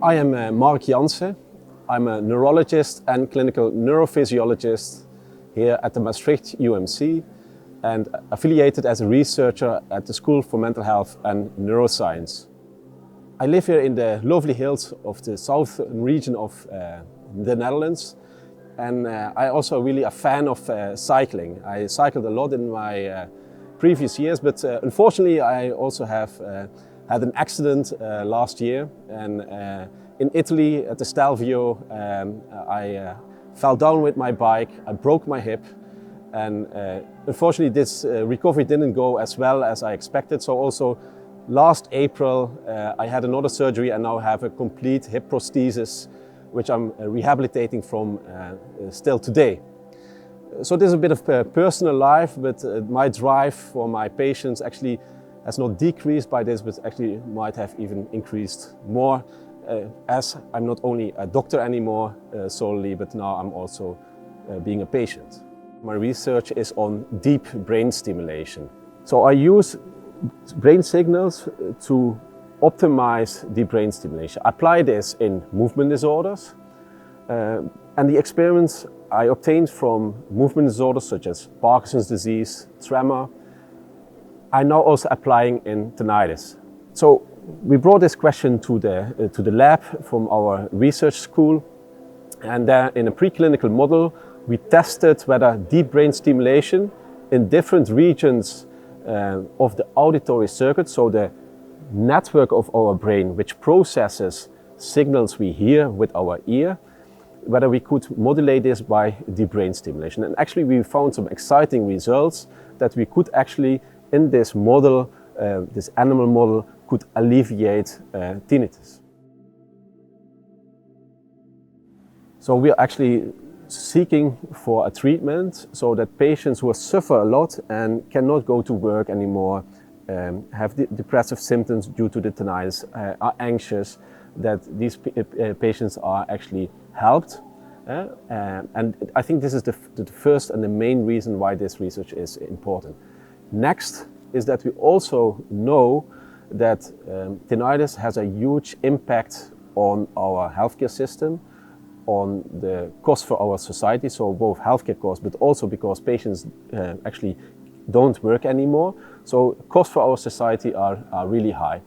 I am Mark Jansen. I'm a neurologist and clinical neurophysiologist here at the Maastricht UMC and affiliated as a researcher at the School for Mental Health and Neuroscience. I live here in the lovely hills of the southern region of the Netherlands, and I also really a fan of cycling. I cycled a lot in my previous years, but unfortunately I also have had an accident last year, and in Italy at the Stelvio I fell down with my bike, I broke my hip, and unfortunately this recovery didn't go as well as I expected. So also last April I had another surgery and now have a complete hip prosthesis, which I'm rehabilitating from still today. So this is a bit of a personal life, but my drive for my patients actually has not decreased by this, but actually might have even increased more, as I'm not only a doctor anymore solely, but now I'm also being a patient. My research is on deep brain stimulation. So I use brain signals to optimize deep brain stimulation. I apply this in movement disorders, and the experiments I obtained from movement disorders such as Parkinson's disease, tremor, I'm now also applying in tinnitus. So we brought this question to the lab from our research school, and there in a preclinical model we tested whether deep brain stimulation in different regions of the auditory circuit, so the network of our brain which processes signals we hear with our ear, whether we could modulate this by deep brain stimulation. And actually we found some exciting results that we could actually in this model, this animal model, could alleviate tinnitus. So we are actually seeking for a treatment so that patients who suffer a lot and cannot go to work anymore, have depressive symptoms due to the tinnitus, are anxious, that these patients are actually helped. And I think this is the first and the main reason why this research is important. Next is that we also know that tinnitus has a huge impact on our healthcare system, on the cost for our society, so both healthcare costs, but also because patients actually don't work anymore. So costs for our society are really high.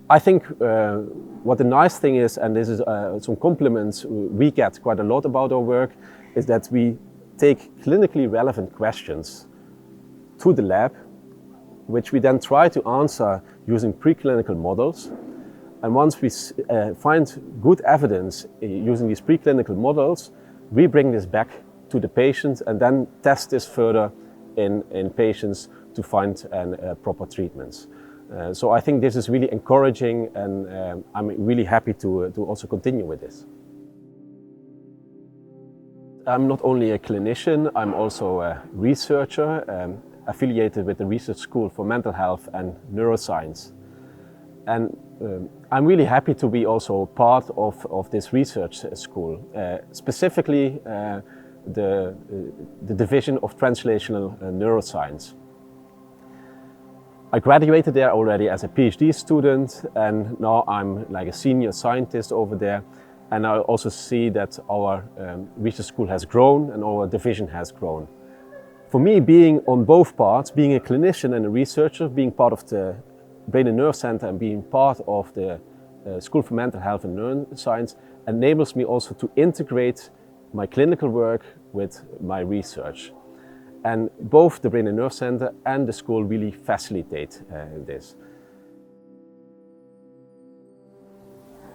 I think what the nice thing is, and this is some compliments we get quite a lot about our work, is that we take clinically relevant questions to the lab, which we then try to answer using preclinical models. And once we find good evidence using these preclinical models, we bring this back to the patient and then test this further in patients to find proper treatments. So I think this is really encouraging, and I'm really happy to also continue with this. I'm not only a clinician, I'm also a researcher, affiliated with the Research School for Mental Health and Neuroscience. And I'm really happy to be also part of this research school, specifically the Division of Translational Neuroscience. I graduated there already as a PhD student, and now I'm like a senior scientist over there. And I also see that our research school has grown and our division has grown. For me, being on both parts, being a clinician and a researcher, being part of the Brain and Nerve Center and being part of the School for Mental Health and Neuroscience enables me also to integrate my clinical work with my research. And both the Brain and Nerve Center and the school really facilitate this.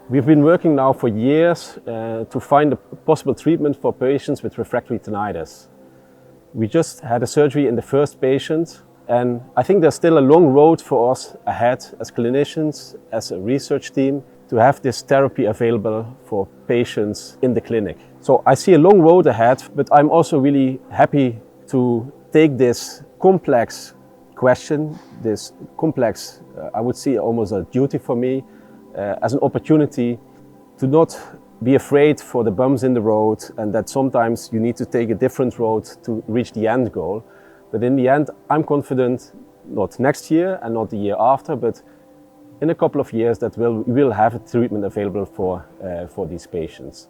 We've been working now for years to find a possible treatment for patients with refractory tinnitus. We just had a surgery in the first patient, and I think there's still a long road for us ahead as clinicians, as a research team, to have this therapy available for patients in the clinic. So I see a long road ahead, but I'm also really happy to take this complex question, this complex, I would say almost a duty for me, as an opportunity to not be afraid for the bumps in the road, and that sometimes you need to take a different road to reach the end goal. But in the end, I'm confident, not next year and not the year after, but in a couple of years that we will have a treatment available for these patients.